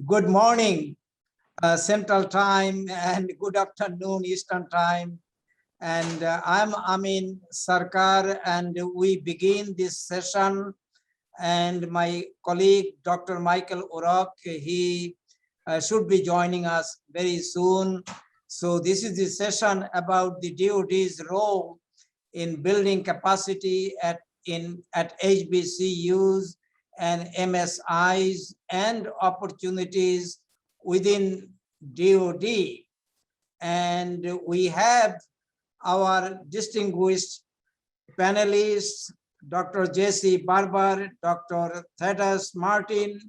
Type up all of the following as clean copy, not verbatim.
Good morning, Central Time, and good afternoon, Eastern Time. And I'm Amin Sarkar, and we begin this session. And my colleague, Dr. Michael Urok, he should be joining us very soon. So this is the session about the DOD's role in building capacity at HBCUs and MSIs and opportunities within DOD. And we have our distinguished panelists, Dr. J.C. Barber, Dr. Thaddeus Martin,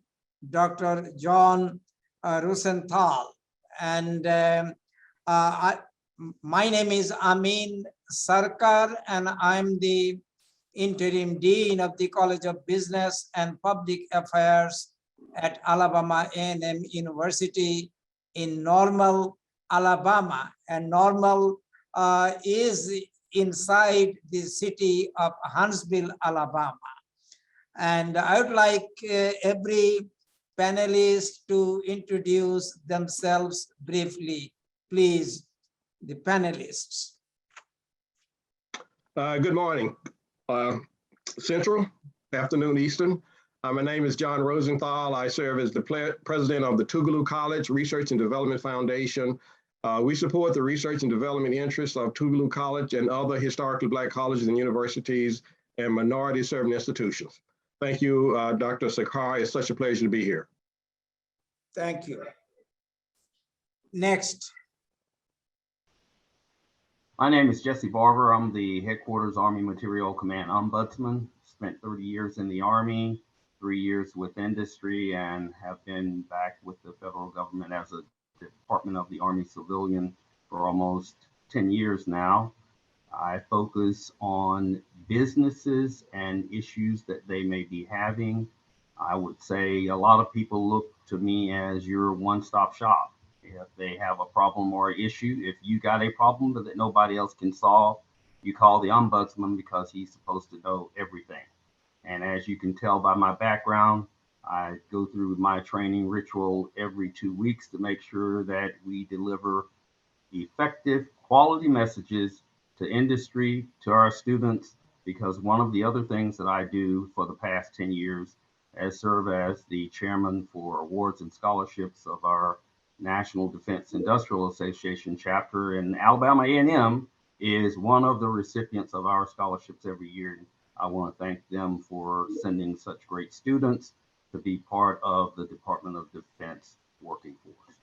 Dr. John Rosenthal. And my name is Amin Sarkar, and I'm the interim dean of the College of Business and Public Affairs at Alabama A&M University in Normal, Alabama. And Normal is inside the city of Huntsville, Alabama. And I would like every panelist to introduce themselves briefly. Please, the panelists. Good morning, Central, afternoon Eastern. My name is John Rosenthal. I serve as the president of the Tougaloo College Research and Development Foundation. We support the research and development interests of Tougaloo College and other historically Black colleges and universities and minority-serving institutions. Thank you, Dr. Sarkar. It's such a pleasure to be here. Thank you. Next. My name is Jesse Barber. I'm the Headquarters Army Material Command Ombudsman. Spent 30 years in the Army, 3 years with industry, and have been back with the federal government as a Department of the Army civilian for almost 10 years now. I focus on businesses and issues that they may be having. I would say a lot of people look to me as your one-stop shop. If they have a problem or issue, if you got a problem that nobody else can solve, you call the ombudsman because he's supposed to know everything. And as you can tell by my background, I go through my training ritual every 2 weeks to make sure that we deliver effective quality messages to industry, to our students, because one of the other things that I do for the past 10 years is serve as the chairman for awards and scholarships of our National Defense Industrial Association chapter, and Alabama A&M is one of the recipients of our scholarships every year. I want to thank them for sending such great students to be part of the Department of Defense working force.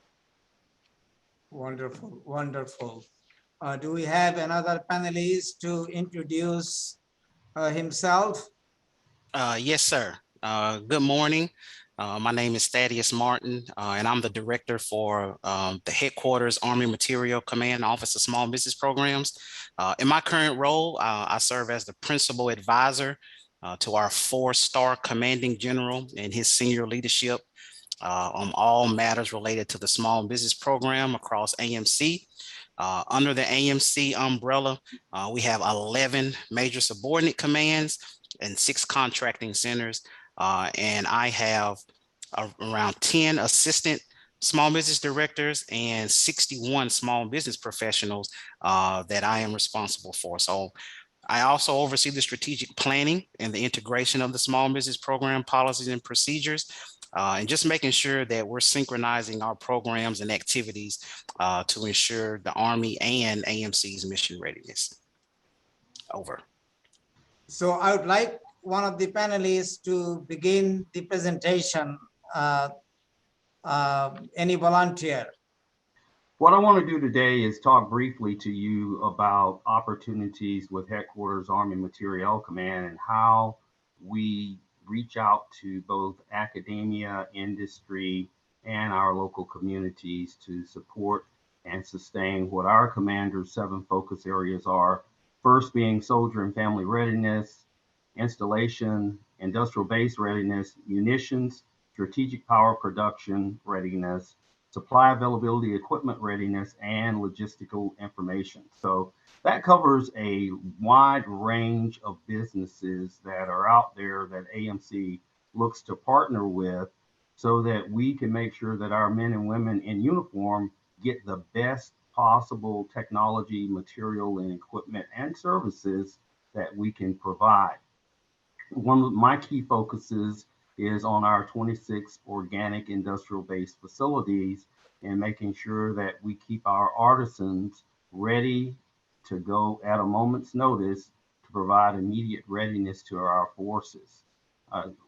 Wonderful, wonderful. Do we have another panelist to introduce himself? Yes, sir. Good morning. My name is Thaddeus Martin, and I'm the director for the Headquarters Army Material Command Office of Small Business Programs. In my current role, I serve as the principal advisor to our 4-star commanding general and his senior leadership on all matters related to the small business program across AMC. Under the AMC umbrella, we have 11 major subordinate commands and 6 contracting centers. And I have around 10 assistant small business directors and 61 small business professionals that I am responsible for. So I also oversee the strategic planning and the integration of the small business program policies and procedures, and just making sure that we're synchronizing our programs and activities to ensure the Army and AMC's mission readiness. Over. So I would like one of the panelists to begin the presentation. Any volunteer? What I want to do today is talk briefly to you about opportunities with Headquarters Army Materiel Command and how we reach out to both academia, industry, and our local communities to support and sustain what our commander's 7 focus areas are. First being soldier and family readiness, installation, industrial base readiness, munitions, strategic power production readiness, supply availability, equipment readiness, and logistical information. So that covers a wide range of businesses that are out there that AMC looks to partner with so that we can make sure that our men and women in uniform get the best possible technology, material, and equipment and services that we can provide. One of my key focuses is on our 26 organic industrial-based facilities and making sure that we keep our artisans ready to go at a moment's notice to provide immediate readiness to our forces.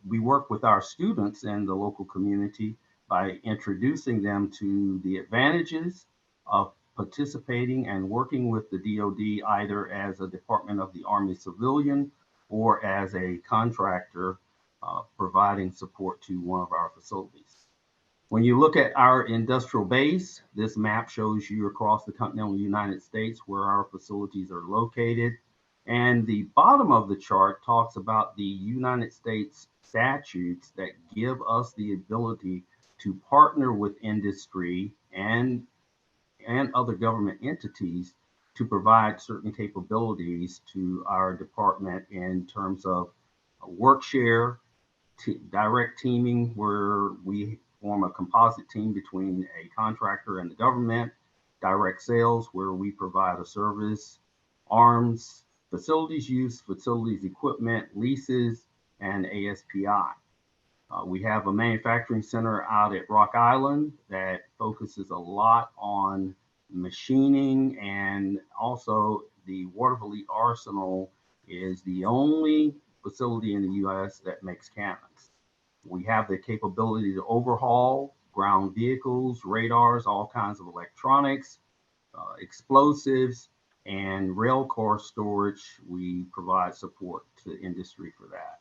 We work with our students and the local community by introducing them to the advantages of participating and working with the DOD either as a Department of the Army civilian or as a contractor providing support to one of our facilities. When you look at our industrial base, this map shows you across the continental United States where our facilities are located. And the bottom of the chart talks about the United States statutes that give us the ability to partner with industry and other government entities to provide certain capabilities to our department in terms of work share, direct teaming, where we form a composite team between a contractor and the government, direct sales, where we provide a service, arms, facilities use, facilities equipment, leases, and ASPI. We have a manufacturing center out at Rock Island that focuses a lot on machining, and also the Waterville Arsenal is the only facility in the U.S. that makes cannons. We have the capability to overhaul ground vehicles, radars, all kinds of electronics, explosives, and rail car storage. We provide support to industry for that.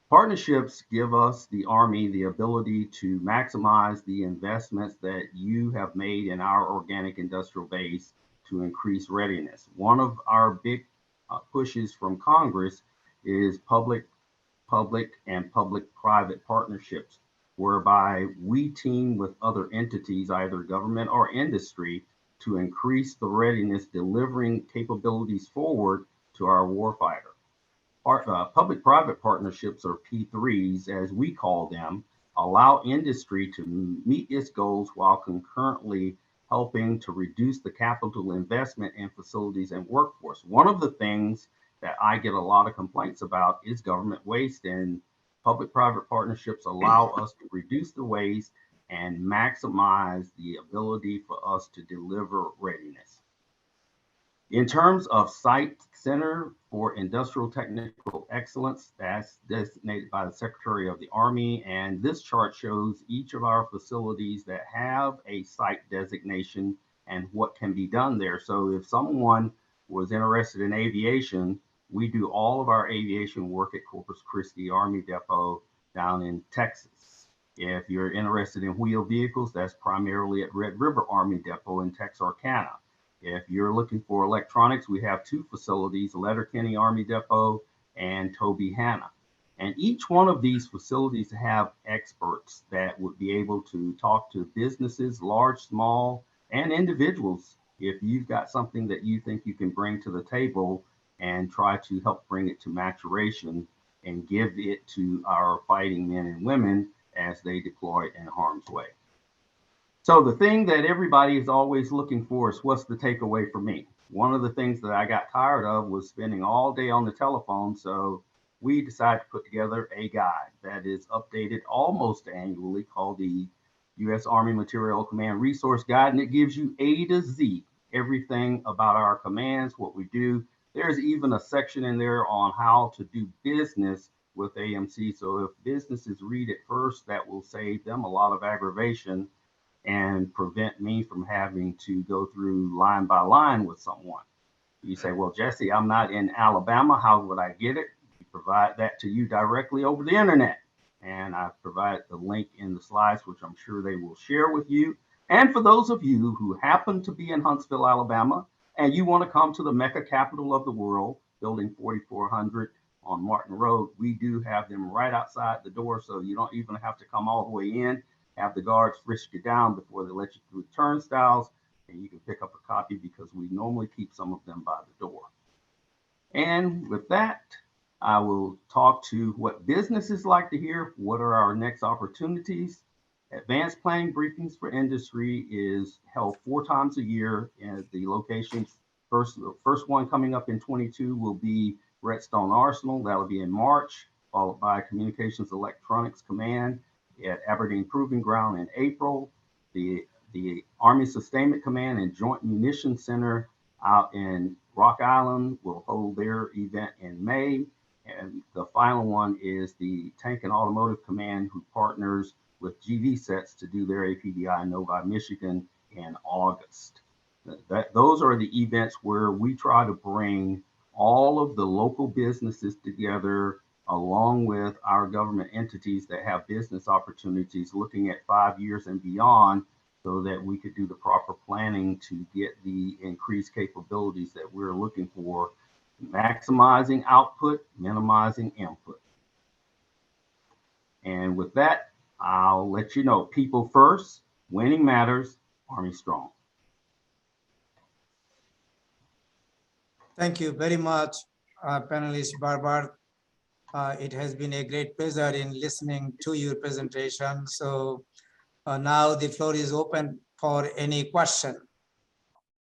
Partnerships give us, the Army, the ability to maximize the investments that you have made in our organic industrial base to increase readiness. One of our big pushes from Congress is public and public-private partnerships, whereby we team with other entities, either government or industry, to increase the readiness, delivering capabilities forward to our warfighter. Public-private partnerships, or P3s as we call them, allow industry to meet its goals while concurrently helping to reduce the capital investment in facilities and workforce. One of the things that I get a lot of complaints about is government waste, and public-private partnerships allow us to reduce the waste and maximize the ability for us to deliver readiness. In terms of Site Center for Industrial Technical Excellence, that's designated by the Secretary of the Army, and this chart shows each of our facilities that have a site designation and what can be done there. So if someone was interested in aviation, we do all of our aviation work at Corpus Christi Army Depot down in Texas. If you're interested in wheeled vehicles, that's primarily at Red River Army Depot in Texarkana. If you're looking for electronics, we have two facilities, Letterkenny Army Depot and Toby Hanna. And each one of these facilities have experts that would be able to talk to businesses, large, small, and individuals. If you've got something that you think you can bring to the table and try to help bring it to maturation and give it to our fighting men and women as they deploy in harm's way. So the thing that everybody is always looking for is, what's the takeaway for me? One of the things that I got tired of was spending all day on the telephone. So we decided to put together a guide that is updated almost annually called the U.S. Army Material Command Resource Guide. And it gives you A to Z, everything about our commands, what we do. There's even a section in there on how to do business with AMC. So if businesses read it first, that will save them a lot of aggravation and prevent me from having to go through line by line with someone. You say, well, Jesse, I'm not in Alabama. How would I get it? We provide that to you directly over the internet. And I provide the link in the slides, which I'm sure they will share with you. And for those of you who happen to be in Huntsville, Alabama, and you want to come to the Mecca capital of the world, building 4400 on Martin Road, we do have them right outside the door. So you don't even have to come all the way in. Have the guards frisk you down before they let you through the turnstiles, and you can pick up a copy because we normally keep some of them by the door. And with that, I will talk to what businesses like to hear, what are our next opportunities. Advanced planning briefings for industry is held 4 times a year, and the locations, the first one coming up in 22 will be Redstone Arsenal. That'll be in March, followed by Communications Electronics Command at Aberdeen Proving Ground in April. The Army Sustainment Command and Joint Munitions Center out in Rock Island will hold their event in May. And the final one is the Tank and Automotive Command, who partners with GV Sets to do their APDI in Novi, Michigan in August. Those are the events where we try to bring all of the local businesses together, along with our government entities that have business opportunities looking at 5 years and beyond, so that we could do the proper planning to get the increased capabilities that we're looking for, maximizing output, minimizing input. And with that, I'll let you know, people first, winning matters, Army strong. Thank you very much, panelist Barber. It has been a great pleasure in listening to your presentation. So now the floor is open for any question.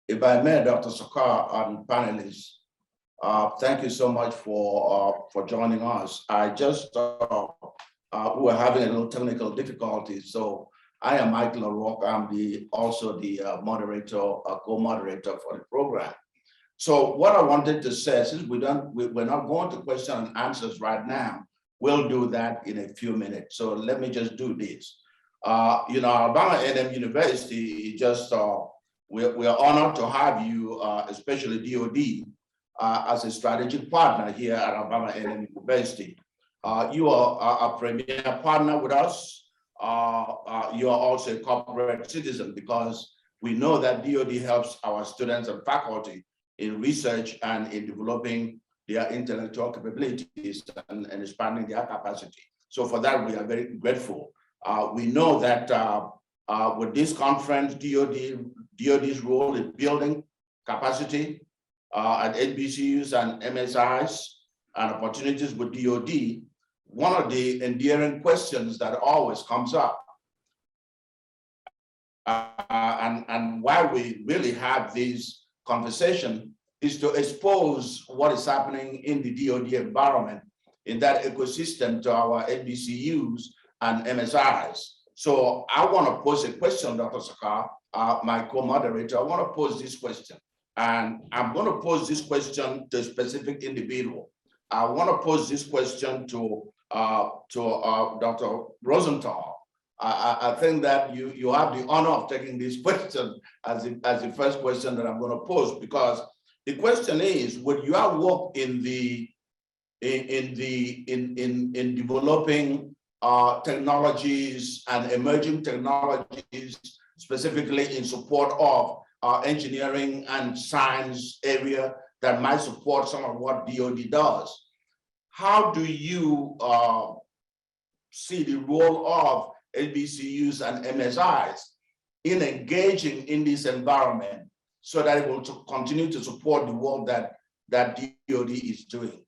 If I may, Dr. Sakar and panelists, thank you so much for joining us. I just, we're having a little technical difficulty. So I am Michael O'Rourke. I'm also the moderator, co-moderator for the program. So what I wanted to say, since we're not going to question and answers right now, we'll do that in a few minutes. So let me just do this. Alabama A&M University, just we are honored to have you, especially DOD, as a strategic partner here at Alabama A&M University. You are a premier partner with us. You are also a corporate citizen, because we know that DOD helps our students and faculty in research and in developing their intellectual capabilities and expanding their capacity. So for that, we are very grateful. We know that with this conference, DOD's role in building capacity at HBCUs and MSIs and opportunities with DOD, one of the endearing questions that always comes up, and why we really have this conversation, is to expose what is happening in the DOD environment, in that ecosystem, to our HBCUs and MSIs. So I want to pose a question, Dr. Sakar, my co-moderator. I want to pose this question, and I'm going to pose this question to a specific individual. I want to pose this question to Dr. Rosenthal. I think that you have the honor of taking this question as the first question that I'm going to pose, because the question is, with your work in developing technologies and emerging technologies, specifically in support of engineering and science area that might support some of what DOD does, how do you see the role of HBCUs and MSIs in engaging in this environment, so that it will continue to support the work that DOD is doing?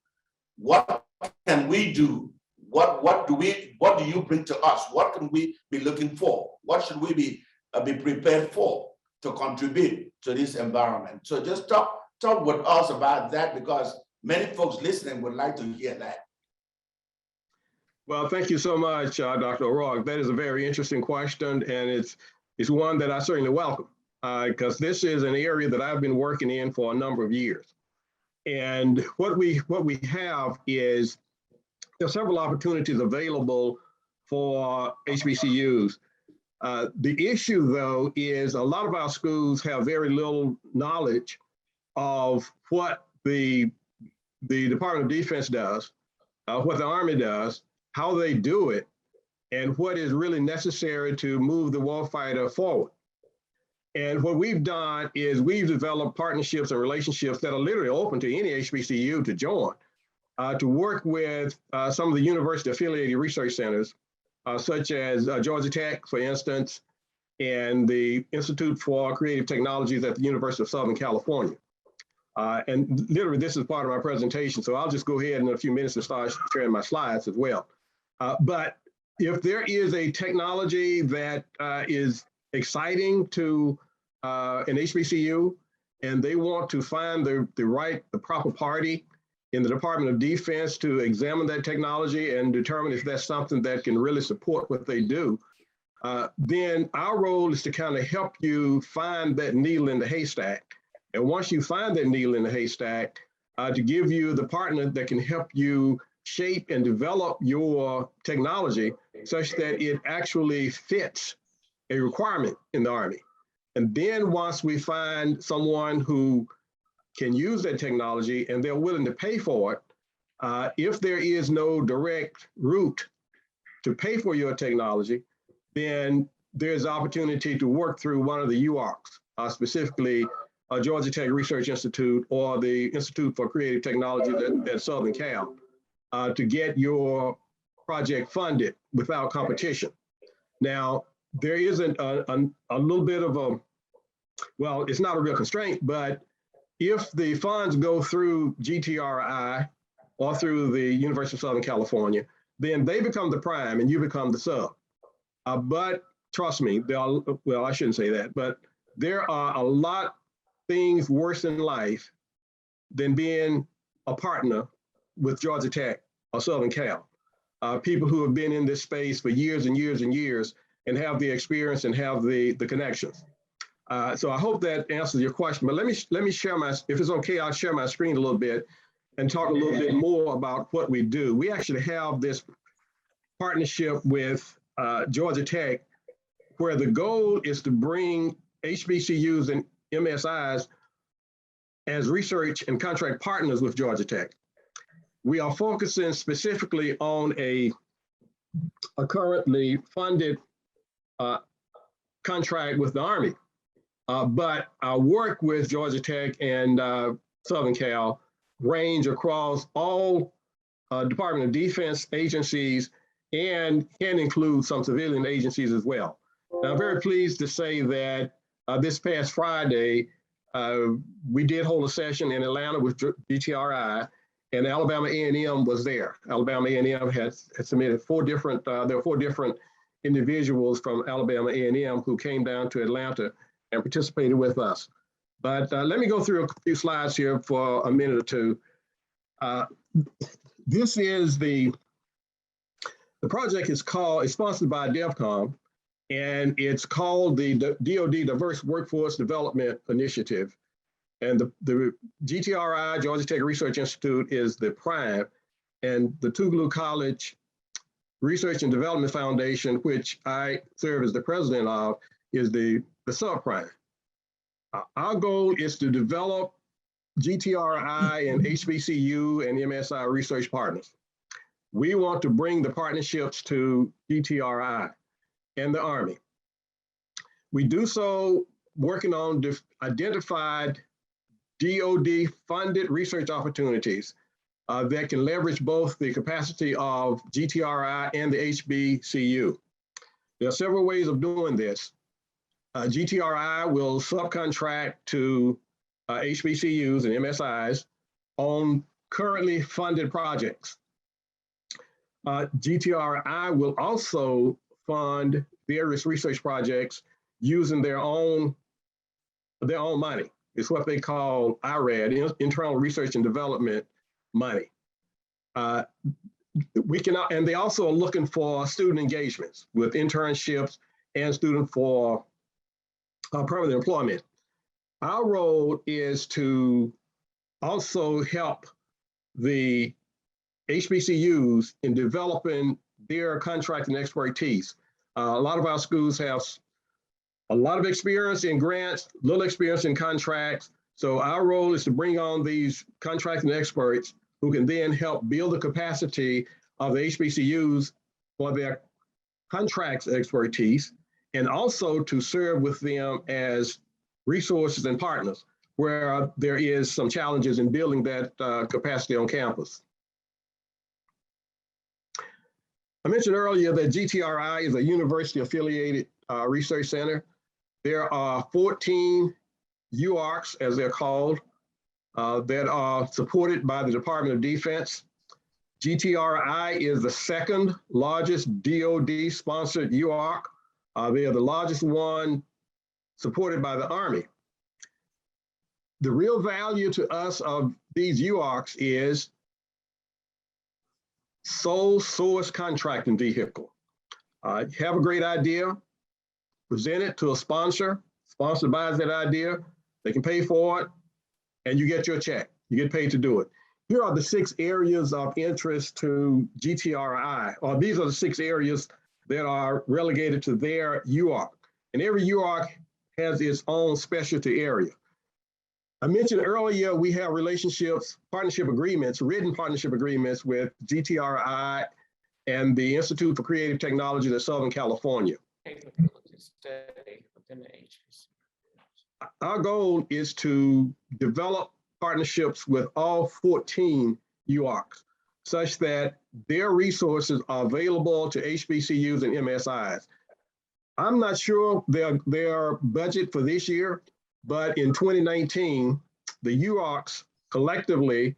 What can we do? What do you bring to us? What can we be looking for? What should we be prepared for to contribute to this environment? So just talk with us about that, because many folks listening would like to hear that. Well, thank you so much, Dr. O'Rourke. That is a very interesting question, and it's one that I certainly welcome, because this is an area that I've been working in for a number of years. And what we have is there are several opportunities available for HBCUs. The issue, though, is a lot of our schools have very little knowledge of what the Department of Defense does, what the Army does, how they do it, and what is really necessary to move the warfighter forward. And what we've done is we've developed partnerships and relationships that are literally open to any HBCU to join, to work with some of the university-affiliated research centers, such as Georgia Tech, for instance, and the Institute for Creative Technologies at the University of Southern California. And literally, this is part of my presentation, so I'll just go ahead in a few minutes and start sharing my slides as well. But if there is a technology that is exciting to an HBCU, and they want to find the proper party in the Department of Defense to examine that technology and determine if that's something that can really support what they do, then our role is to kind of help you find that needle in the haystack. And once you find that needle in the haystack, to give you the partner that can help you shape and develop your technology such that it actually fits a requirement in the Army. And then once we find someone who can use that technology and they're willing to pay for it, if there is no direct route to pay for your technology, then there's opportunity to work through one of the UARCs, specifically Georgia Tech Research Institute or the Institute for Creative Technology at Southern Cal, to get your project funded without competition. Now, there isn't a little bit of a, well, it's not a real constraint, but if the funds go through GTRI or through the University of Southern California, then they become the prime and you become the sub. But trust me, well, I shouldn't say that, but there are a lot things worse in life than being a partner with Georgia Tech or Southern Cal. People who have been in this space for years and years and years and have the experience and have the connections. So I hope that answers your question, but let me share if it's okay, I'll share my screen a little bit and talk a little bit more about what we do. We actually have this partnership with Georgia Tech, where the goal is to bring HBCUs and MSIs as research and contract partners with Georgia Tech. We are focusing specifically on a currently funded contract with the Army. But our work with Georgia Tech and Southern Cal range across all Department of Defense agencies and can include some civilian agencies as well. Now, I'm very pleased to say that this past Friday, we did hold a session in Atlanta with GTRI, and Alabama A&M was there. Alabama A&M had submitted there were 4 different individuals from Alabama A&M who came down to Atlanta and participated with us. But let me go through a few slides here for a minute or two. This is the project is sponsored by DEVCOM, and it's called the DOD Diverse Workforce Development Initiative. And the GTRI, Georgia Tech Research Institute, is the prime, and the Tougaloo College Research and Development Foundation, which I serve as the president of, is the subprime. Our goal is to develop GTRI and HBCU and MSI research partners. We want to bring the partnerships to GTRI and the Army. We do so working on identified DOD funded research opportunities that can leverage both the capacity of GTRI and the HBCU. There are several ways of doing this. GTRI will subcontract to HBCUs and MSIs on currently funded projects. GTRI will also fund various research projects using their own money. It's what they call IRAD, internal research and development money. And they also are looking for student engagements with internships and student for permanent employment. Our role is to also help the HBCUs in developing their contracting expertise. A lot of our schools have a lot of experience in grants, little experience in contracts. So our role is to bring on these contracting experts who can then help build the capacity of the HBCUs for their contracts expertise, and also to serve with them as resources and partners where there is some challenges in building that capacity on campus. I mentioned earlier that GTRI is a university-affiliated research center. There are 14 UARCs, as they're called, that are supported by the Department of Defense. GTRI is the second largest DOD sponsored UARC. They are the largest one supported by the Army. The real value to us of these UARCs is sole source contracting vehicle. Have a great idea, present it to a sponsor buys that idea, they can pay for it, and you get your check. You get paid to do it. Here are the 6 areas of interest to GTRI, or these are the 6 areas that are relegated to their UARC. And every UARC has its own specialty area. I mentioned earlier, we have partnership agreements, written partnership agreements with GTRI and the Institute for Creative Technology in Southern California. Our goal is to develop partnerships with all 14 UARCs such that their resources are available to HBCUs and MSIs. I'm not sure their budget for this year, but in 2019, the UARCs collectively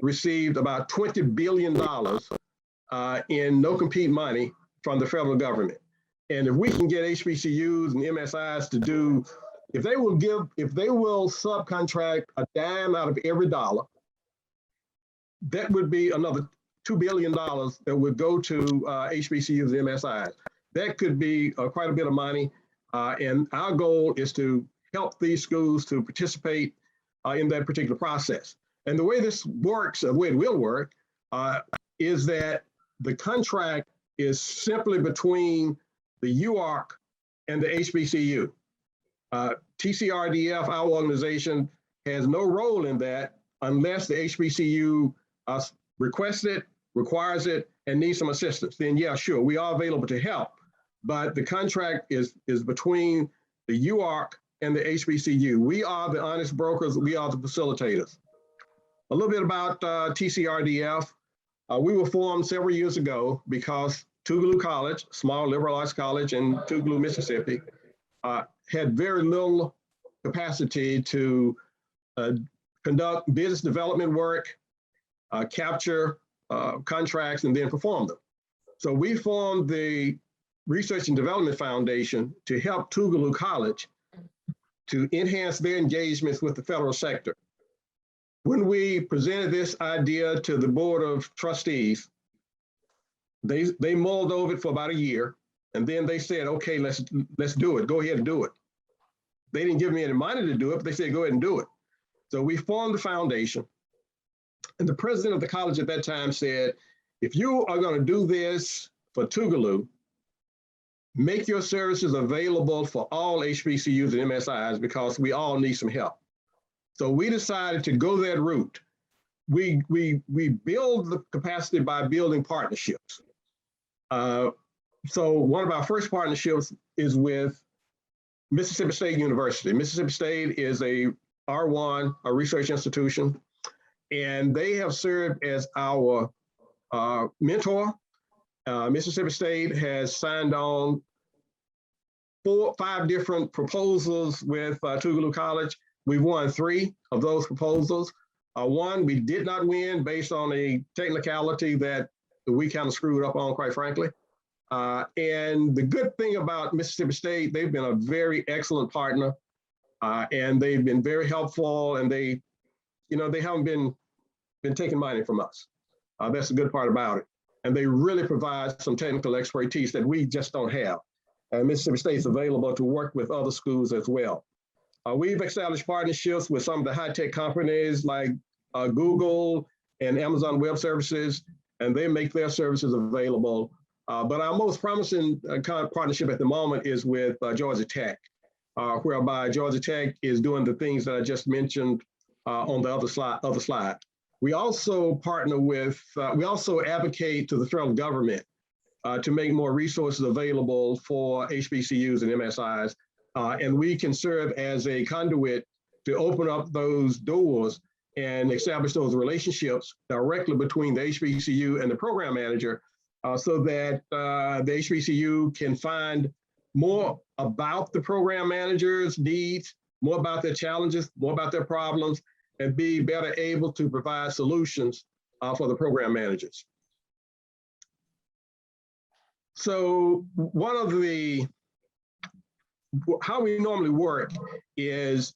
received about $20 billion in no-compete money from the federal government. And if we can get HBCUs and MSIs to do, if they will subcontract a dime out of every dollar, that would be another $2 billion that would go to HBCUs and MSIs. That could be quite a bit of money. And our goal is to help these schools to participate in that particular process. And the way this works, the way it will work, is that the contract is simply between the UARC and the HBCU. TCRDF, our organization, has no role in that unless the HBCU requests it, requires it, and needs some assistance. Then yeah, sure, we are available to help. But the contract is between the UARC and the HBCU. We are the honest brokers, we are the facilitators. A little bit about TCRDF. We were formed several years ago because Tougaloo College, small liberal arts college in Tougaloo, Mississippi, had very little capacity to conduct business development work, capture contracts, and then perform them. So we formed the Research and Development Foundation to help Tougaloo College to enhance their engagements with the federal sector. When we presented this idea to the Board of Trustees, they mulled over it for about a year, and then they said, okay, let's do it. Go ahead and do it. They didn't give me any money to do it, but they said, go ahead and do it. So we formed the foundation, and the president of the college at that time said, if you are going to do this for Tougaloo, make your services available for all HBCUs and MSIs because we all need some help. So we decided to go that route. We build the capacity by building partnerships. So one of our first partnerships is with Mississippi State University. Mississippi State is a R1, a research institution, and they have served as our mentor. Mississippi State has signed on 5 different proposals with Tougaloo College. We've won 3 of those proposals. One we did not win based on a technicality that we kind of screwed up on, quite frankly. And the good thing about Mississippi State, they've been a very excellent partner, and they've been very helpful, and they haven't been taking money from us. That's the good part about it. And they really provide some technical expertise that we just don't have. And Mississippi State is available to work with other schools as well. We've established partnerships with some of the high-tech companies like Google and Amazon Web Services, and they make their services available. But our most promising partnership at the moment is with Georgia Tech, whereby Georgia Tech is doing the things that I just mentioned on the other slide. We also partner with, we also advocate to the federal government to make more resources available for HBCUs and MSIs. And we can serve as a conduit to open up those doors and establish those relationships directly between the HBCU and the program manager so that the HBCU can find more about the program manager's needs, more about their challenges, more about their problems, and be better able to provide solutions for the program managers. So one of how we normally work is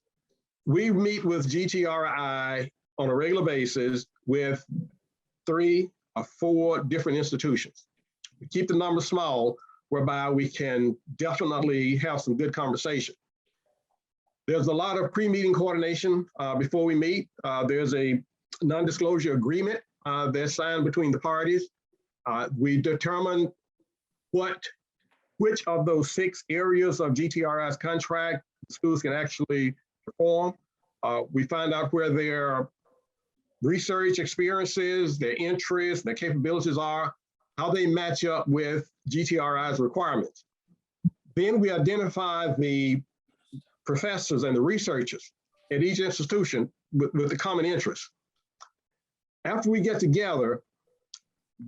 we meet with GTRI on a regular basis with 3 or 4 different institutions. We keep the number small, whereby we can definitely have some good conversation. There's a lot of pre-meeting coordination before we meet. There's a non-disclosure agreement that's signed between the parties. We determine which of those 6 areas of GTRI's contract schools can actually perform. We find out where their research experiences, their interests, their capabilities are, how they match up with GTRI's requirements. Then we identify the professors and the researchers at each institution with the common interests. After we get together,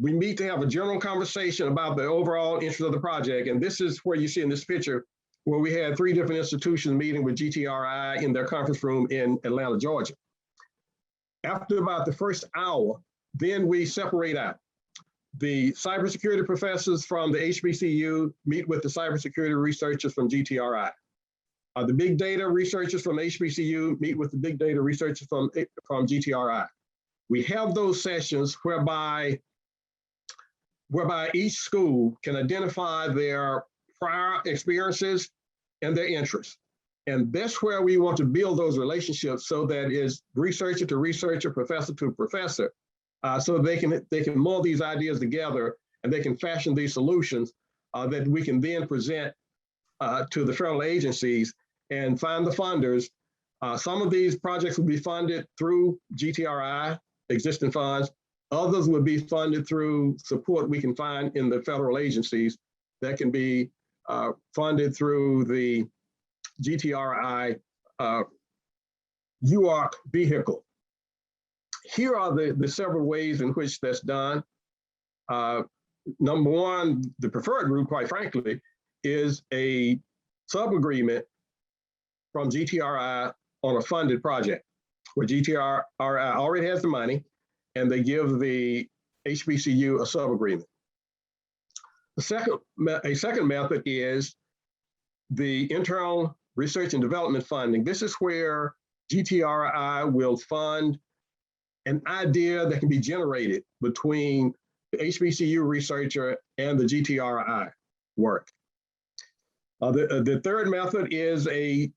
we meet to have a general conversation about the overall interest of the project. And this is where you see in this picture where we had 3 different institutions meeting with GTRI in their conference room in Atlanta, Georgia. After about the first hour, then we separate out. The cybersecurity professors from the HBCU meet with the cybersecurity researchers from GTRI. The big data researchers from HBCU meet with the big data researchers from GTRI. We have those sessions whereby each school can identify their prior experiences and their interests. And that's where we want to build those relationships so that is researcher to researcher, professor to professor, so they can mold these ideas together and they can fashion these solutions that we can then present to the federal agencies and find the funders. Some of these projects will be funded through GTRI, existing funds. Others will be funded through support we can find in the federal agencies that can be funded through the GTRI UARC vehicle. Here are the several ways in which that's done. Number one, the preferred route, quite frankly, is a sub-agreement from GTRI on a funded project, where GTRI already has the money and they give the HBCU a sub-agreement. A second method is the internal research and development funding. This is where GTRI will fund an idea that can be generated between the HBCU researcher and the GTRI work. The third method is a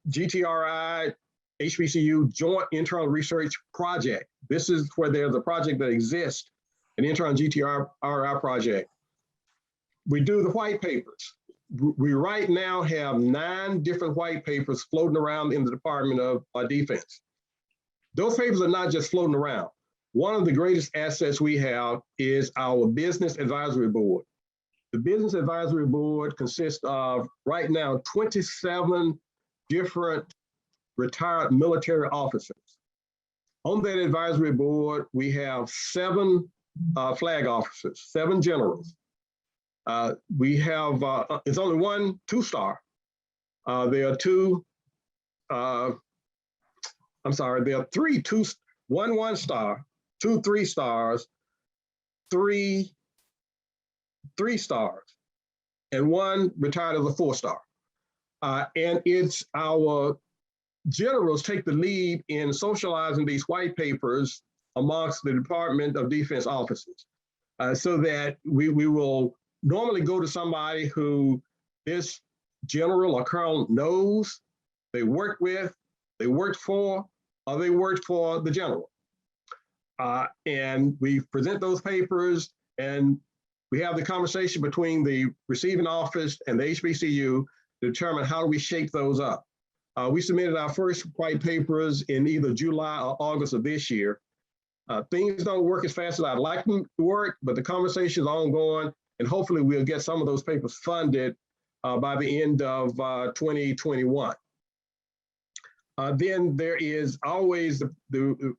GTRI HBCU joint internal research project. This is where there's a project that exists, an internal GTRI project. We do the white papers. We right now have 9 different white papers floating around in the Department of Defense. Those papers are not just floating around. One of the greatest assets we have is our Business Advisory Board. The Business Advisory Board consists of, right now, 27 different retired military officers. On that advisory board, we have 7 flag officers, 7 generals. We have, it's only 1 2-star. There are 2, I'm sorry, there are 3 1 1-star, 2 3-stars, 3 3-stars, and 1 retired as a 4-star. And it's our generals take the lead in socializing these white papers amongst the Department of Defense officers, so that we will normally go to somebody who this general or colonel knows, they work with, they worked for, or they worked for the general. And we present those papers and we have the conversation between the receiving office and the HBCU to determine how do we shape those up. We submitted our first white papers in either July or August of this year. Things don't work as fast as I'd like them to work, but the conversation is ongoing, and hopefully we'll get some of those papers funded by the end of 2021. Then there is always the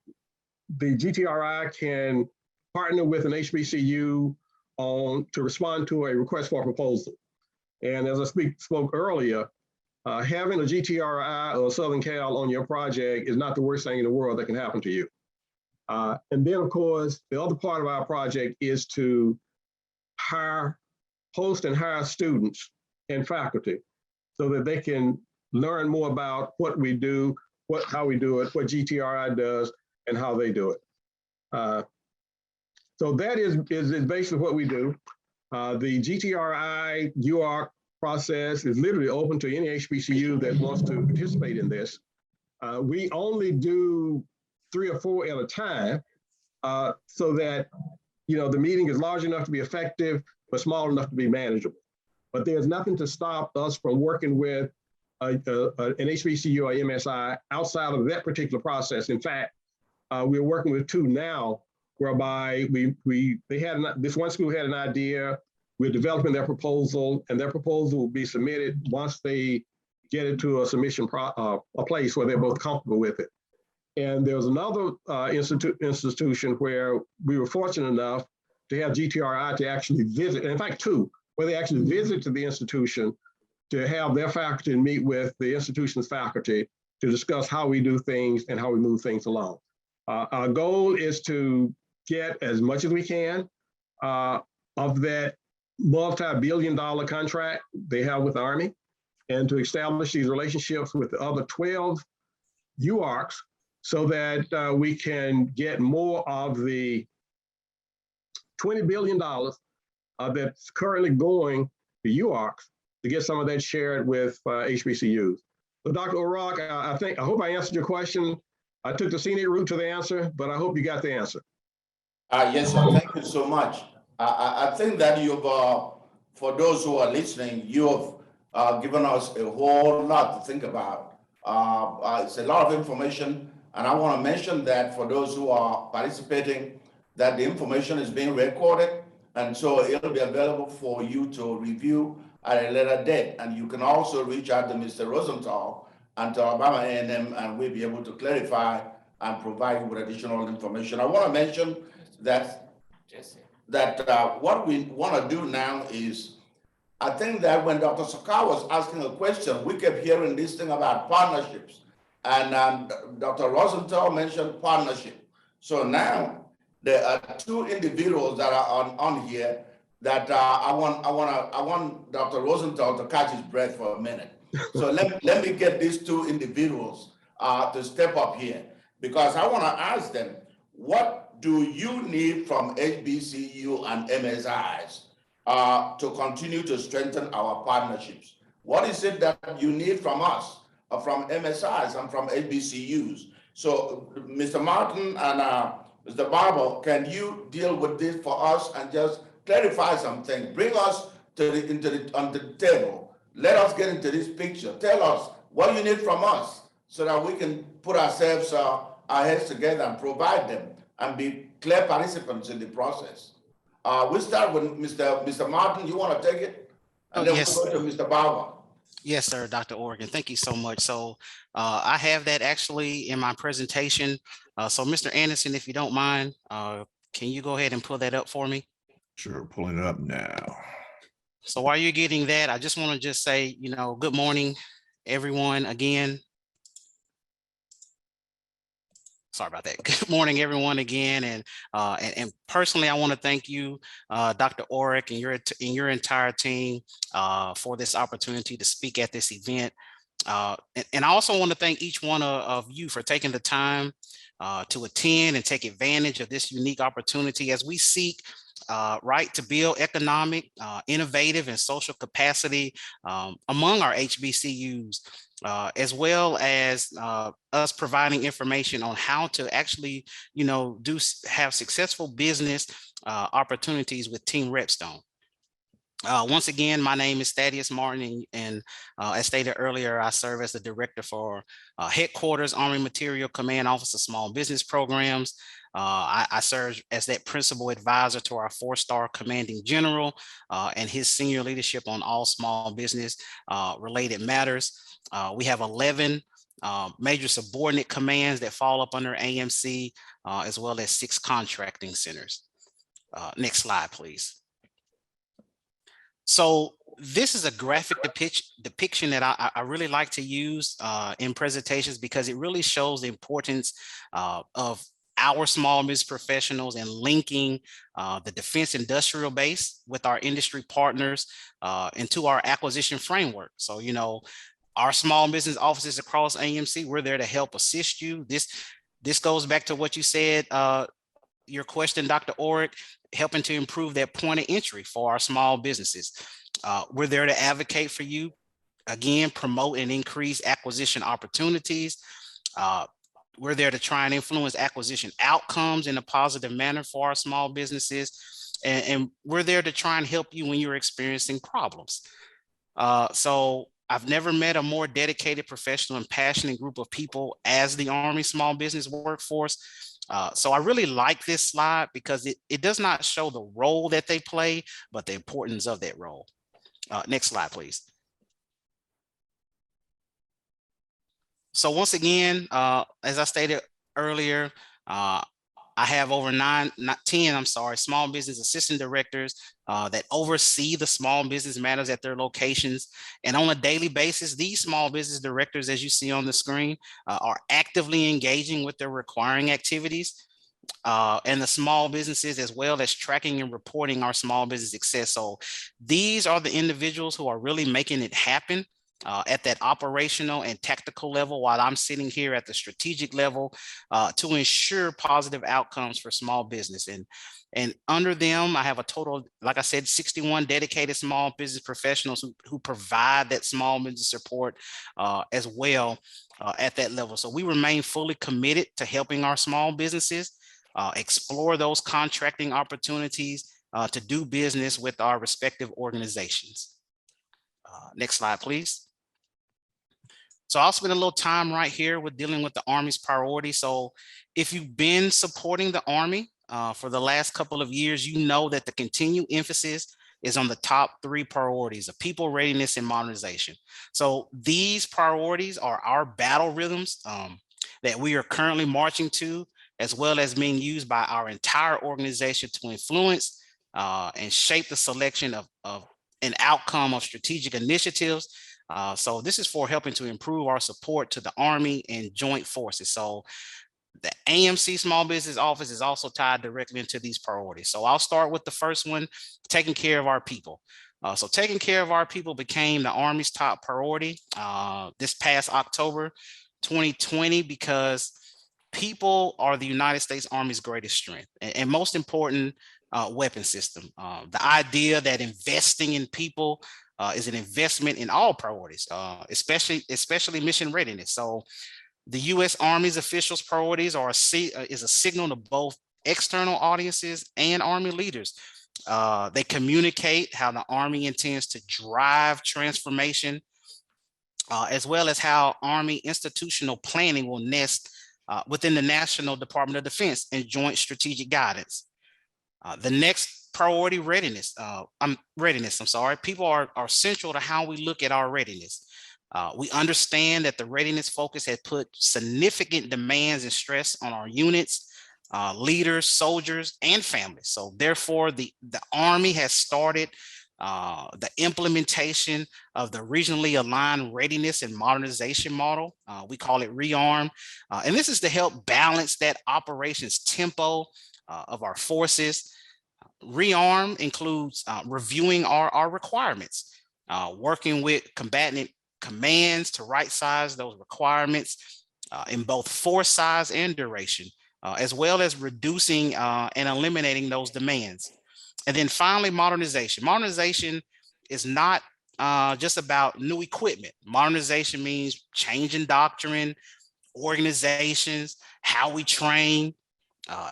GTRI can partner with an HBCU to respond to a request for a proposal. And as I spoke earlier, Having a GTRI or Southern Cal on your project is not the worst thing in the world that can happen to you. And then, of course, the other part of our project is to host and hire students and faculty so that they can learn more about what we do, how we do it, what GTRI does, and how they do it. So that is basically what we do. The GTRI UARC process is literally open to any HBCU that wants to participate in this. We only do 3 or 4 at a time so that, the meeting is large enough to be effective, but small enough to be manageable. But there's nothing to stop us from working with an HBCU or MSI outside of that particular process. In fact, we're working with 2 now, whereby this one school had an idea. We're developing their proposal, and their proposal will be submitted once they get it to a submission a place where they're both comfortable with it. And there was another institution where we were fortunate enough to have GTRI to actually visit, and in fact 2, where they actually visit to the institution to have their faculty meet with the institution's faculty to discuss how we do things and how we move things along. Our goal is to get as much as we can of that multi-billion-dollar contract they have with the Army, and to establish these relationships with the other 12 UARCs so that we can get more of the $20 billion that's currently going to UARCs to get some of that shared with HBCUs. So Dr. O'Rourke, I hope I answered your question. I took the scenic route to the answer, but I hope you got the answer. Yes, sir. Thank you so much. I think that you've, for those who are listening, you have given us a whole lot to think about. It's a lot of information, and I want to mention that for those who are participating, that the information is being recorded, and so it'll be available for you to review at a later date. And you can also reach out to Mr. Rosenthal and to Alabama A&M, and we'll be able to clarify and provide you with additional information. I want to mention that what we want to do now is, I think that when Dr. Sakar was asking a question, we kept hearing this thing about partnerships, and Dr. Rosenthal mentioned partnership. So now there are 2 individuals that are on here that I want Dr. Rosenthal to catch his breath for a minute. So let me get these 2 individuals to step up here, because I want to ask them, what do you need from HBCU and MSIs to continue to strengthen our partnerships? What is it that you need from us, from MSIs and from HBCUs? So Mr. Martin and Mr. Barber, can you deal with this for us and just clarify something? Bring us onto the table. Let us get into this picture. Tell us what you need from us so that we can put ourselves, our heads together and provide them and be clear participants in the process. We'll start with Mr. Martin. You want to take it? And then yes. We'll go to Mr. Barber. Yes, sir, Dr. Organ. Thank you so much. So I have that actually in my presentation. So Mr. Anderson, if you don't mind, can you go ahead and pull that up for me? Sure, pulling it up now. So while you're getting that, I just want to say, good morning, everyone, again. Sorry about that. Good morning, everyone, again. And personally, I want to thank you, Dr. Orick, and your entire team for this opportunity to speak at this event. And I also want to thank each one of you for taking the time to attend and take advantage of this unique opportunity as we seek to build economic, innovative, and social capacity among our HBCUs, as well as us providing information on how to actually, have successful business opportunities with Team Redstone. Once again, my name is Thaddeus Martin, and as stated earlier, I serve as the director for Headquarters Army Material Command Office of Small Business Programs. I serve as that principal advisor to our 4-star commanding general and his senior leadership on all small business related matters. We have 11 major subordinate commands that fall up under AMC, as well as 6 contracting centers. Next slide, please. So this is a graphic depiction that I really like to use in presentations because it really shows the importance of our small business professionals and linking the defense industrial base with our industry partners into our acquisition framework. So, you know, our small business offices across AMC, we're there to help assist you. This goes back to what you said, your question, Dr. Orick, helping to improve that point of entry for our small businesses. We're there to advocate for you, again, promote and increase acquisition opportunities. We're there to try and influence acquisition outcomes in a positive manner for our small businesses. And we're there to try and help you when you're experiencing problems. So I've never met a more dedicated, professional, and passionate group of people as the Army small business workforce. So I really like this slide because it does not show the role that they play, but the importance of that role. Next slide, please. So once again, as I stated earlier, I have over 10 small business assistant directors that oversee the small business matters at their locations. And on a daily basis, these small business directors, as you see on the screen, are actively engaging with their requiring activities and the small businesses, as well as tracking and reporting our small business success. So these are the individuals who are really making it happen at that operational and tactical level, while I'm sitting here at the strategic level to ensure positive outcomes for small business. And under them, I have a total, like I said, 61 dedicated small business professionals who provide that small business support as well at that level. So we remain fully committed to helping our small businesses explore those contracting opportunities to do business with our respective organizations. Next slide, please. So I'll spend a little time right here with dealing with the Army's priorities. So if you've been supporting the Army for the last couple of years, you know that the continued emphasis is on the top 3 priorities of people readiness and modernization. So these priorities are our battle rhythms that we are currently marching to, as well as being used by our entire organization to influence and shape the selection of an outcome of strategic initiatives. So this is for helping to improve our support to the Army and joint forces. So the AMC Small Business Office is also tied directly into these priorities. So I'll start with the first one, taking care of our people. So taking care of our people became the Army's top priority this past October 2020, because people are the United States Army's greatest strength and most important weapon system. The idea that investing in people is an investment in all priorities, especially mission readiness. So the U.S. Army's officials' priorities is a signal to both external audiences and Army leaders. They communicate how the Army intends to drive transformation, as well as how Army institutional planning will nest within the National Department of Defense and Joint Strategic Guidance. The next priority, readiness. People are central to how we look at our readiness. We understand that the readiness focus has put significant demands and stress on our units, leaders, soldiers, and families. So therefore, the Army has started the implementation of the regionally aligned readiness and modernization model. We call it REARM. And this is to help balance that operations tempo of our forces. REARM includes reviewing our requirements, working with combatant commands to right size those requirements in both force size and duration, as well as reducing and eliminating those demands. And then finally, modernization. Modernization is not just about new equipment. Modernization means changing doctrine, organizations, how we train,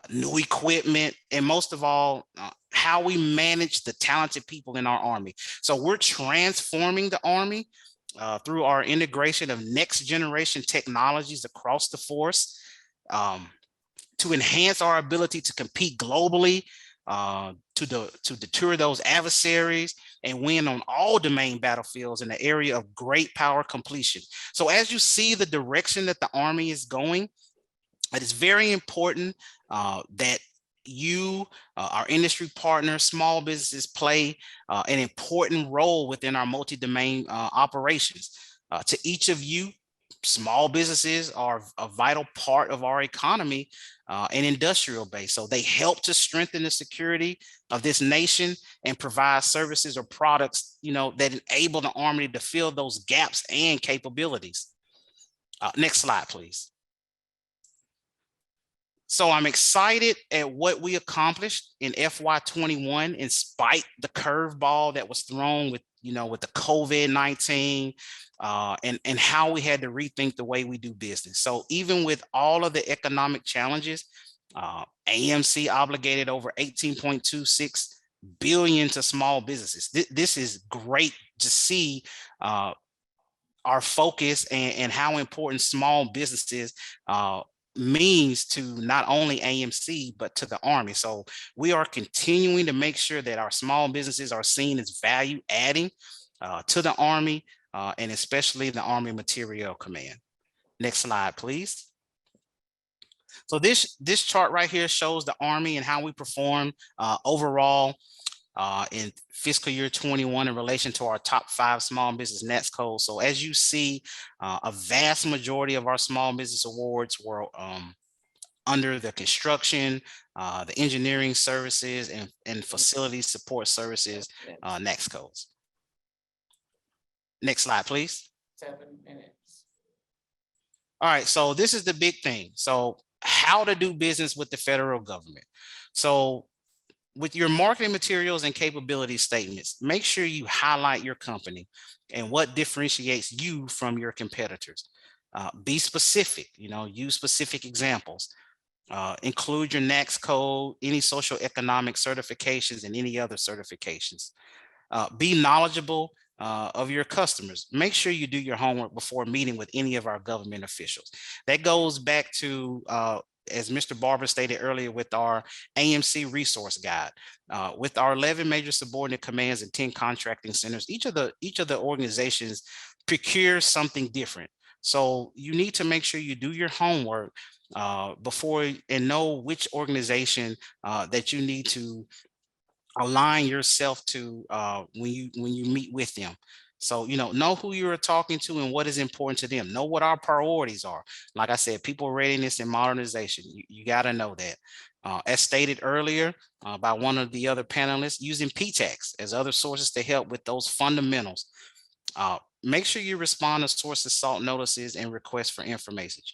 new equipment, and most of all, how we manage the talented people in our Army. So we're transforming the Army through our integration of next generation technologies across the force to enhance our ability to compete globally, to deter those adversaries and win on all domain battlefields in the area of great power completion. So as you see the direction that the Army is going, it is very important that you, our industry partners, small businesses play an important role within our multi-domain operations. To each of you, small businesses are a vital part of our economy and industrial base. So they help to strengthen the security of this nation and provide services or products, that enable the Army to fill those gaps and capabilities. Next slide, please. So I'm excited at what we accomplished in FY21, in spite the curveball that was thrown with the COVID-19 and how we had to rethink the way we do business. So even with all of the economic challenges, AMC obligated over 18.26 billion to small businesses. This is great to see our focus and how important small businesses means to not only AMC, but to the Army. So we are continuing to make sure that our small businesses are seen as value adding to the Army and especially the Army Materiel Command. Next slide, please. So this chart right here shows the Army and how we perform overall in fiscal year 21 in relation to our top 5 small business NAICS codes. So as you see, a vast majority of our small business awards were under the construction, the engineering services, and facility support services NAICS codes. Next slide, please. 7 minutes. All right, so this is the big thing. So how to do business with the federal government. So with your marketing materials and capability statements, make sure you highlight your company and what differentiates you from your competitors. Be specific, use specific examples. Include your NAICS code, any social economic certifications, and any other certifications. Be knowledgeable of your customers. Make sure you do your homework before meeting with any of our government officials. That goes back to as Mr. Barber stated earlier, with our AMC resource guide, with our 11 major subordinate commands and 10 contracting centers, each of the organizations procures something different. So you need to make sure you do your homework before and know which organization that you need to align yourself to when you meet with them. So, know who you're talking to and what is important to them. Know what our priorities are. Like I said, people readiness and modernization. You got to know that. As stated earlier by one of the other panelists, using PTACs as other sources to help with those fundamentals. Make sure you respond to sources, SALT notices, and requests for information.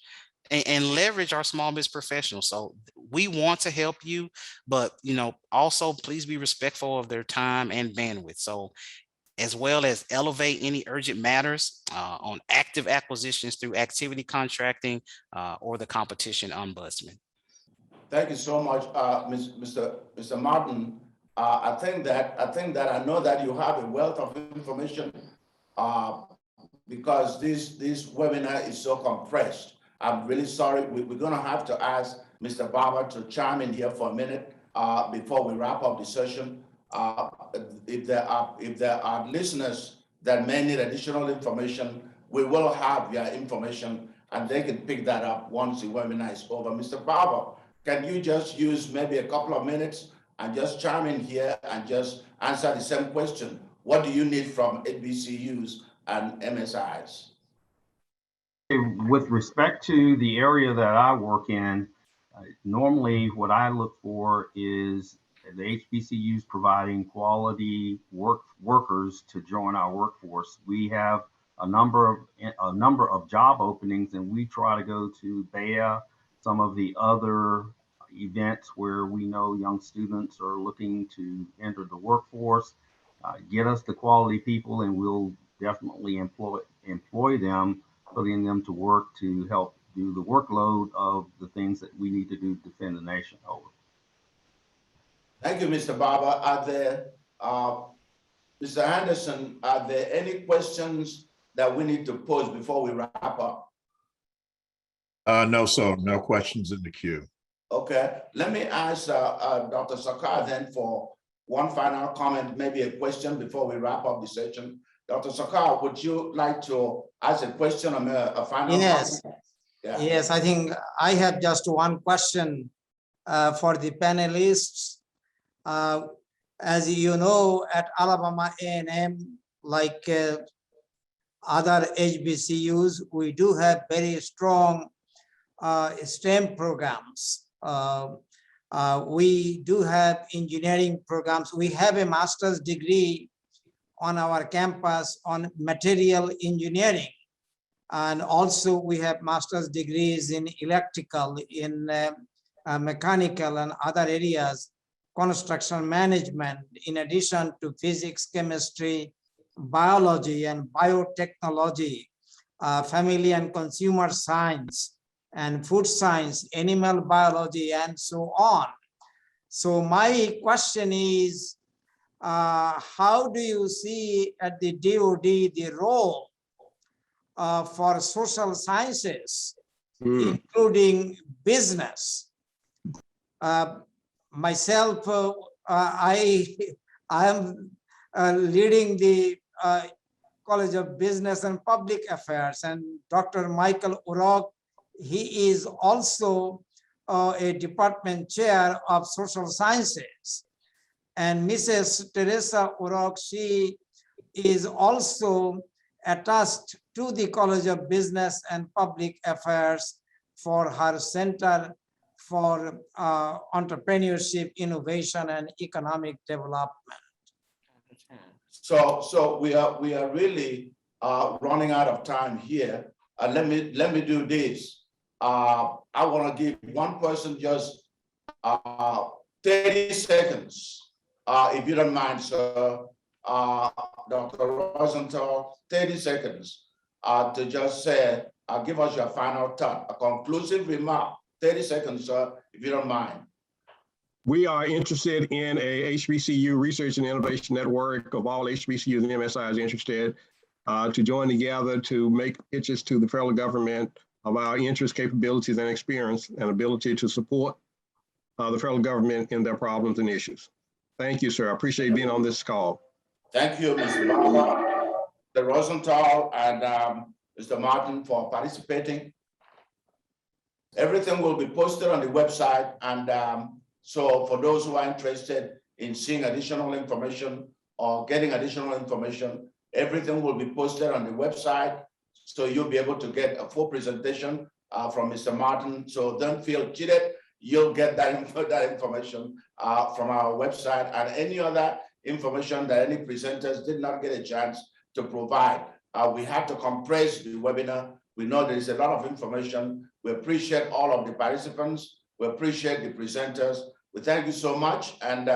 And leverage our small business professionals. So we want to help you, but also please be respectful of their time and bandwidth. So as well as elevate any urgent matters on active acquisitions through activity contracting or the competition ombudsman. Thank you so much, Mr. Martin. I think that I know that you have a wealth of information because this webinar is so compressed. I'm really sorry. We're going to have to ask Mr. Barber to chime in here for a minute before we wrap up the session. If there are listeners that may need additional information, we will have your information and they can pick that up once the webinar is over. Mr. Barber, can you just use maybe a couple of minutes and just chime in here and just answer the same question? What do you need from HBCUs and MSIs? With respect to the area that I work in, normally what I look for is the HBCUs providing quality workers to join our workforce. We have a number of job openings, and we try to go to BEA, some of the other events where we know young students are looking to enter the workforce. Get us the quality people, and we'll definitely employ them, putting them to work to help do the workload of the things that we need to do to defend the nation. Over. Thank you, Mr. Barber. Are there, Mr. Anderson, are there any questions that we need to pose before we wrap up? No, sir. No questions in the queue. Okay. Let me ask Dr. Sarkar then for one final comment, maybe a question before we wrap up the session. Dr. Sarkar, would you like to ask a question or a final Yes. comment? Yeah. Yes, I think I have just one question for the panelists. As you know, at Alabama A&M, like other HBCUs, we do have very strong STEM programs. We do have engineering programs. We have a master's degree on our campus on material engineering. And also we have master's degrees in electrical, in mechanical and other areas, construction management, in addition to physics, chemistry, biology and biotechnology, family and consumer science, and food science, animal biology, and so on. So my question is, how do you see at the DOD the role for social sciences, including business? Myself, I am leading the College of Business and Public Affairs, and Dr. Michael Urok, he is also a department chair of social sciences. And Mrs. Teresa Urok, she is also attached to the College of Business and Public Affairs for her Center for Entrepreneurship, Innovation, and Economic Development. So we are really running out of time here. Let me do this. I want to give one person just 30 seconds, if you don't mind, sir. Dr. Rosenthal, 30 seconds to just say, give us your final thought, a conclusive remark. 30 seconds, sir, if you don't mind. We are interested in a HBCU Research and Innovation Network of all HBCUs and MSIs interested to join together to make pitches to the federal government of our interest, capabilities, and experience and ability to support the federal government in their problems and issues. Thank you, sir. I appreciate being on this call. Thank you, Mr. Barber, Mr. Rosenthal, and Mr. Martin for participating. Everything will be posted on the website, and so for those who are interested in seeing additional information or getting additional information, everything will be posted on the website, so you'll be able to get a full presentation from Mr. Martin. So don't feel cheated. You'll get that information from our website, and any other information that any presenters did not get a chance to provide. We have to compress the webinar. We know there is a lot of information. We appreciate all of the participants. We appreciate the presenters. We thank you so much. And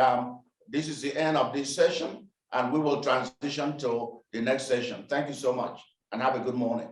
this is the end of this session, and we will transition to the next session. Thank you so much, and have a good morning.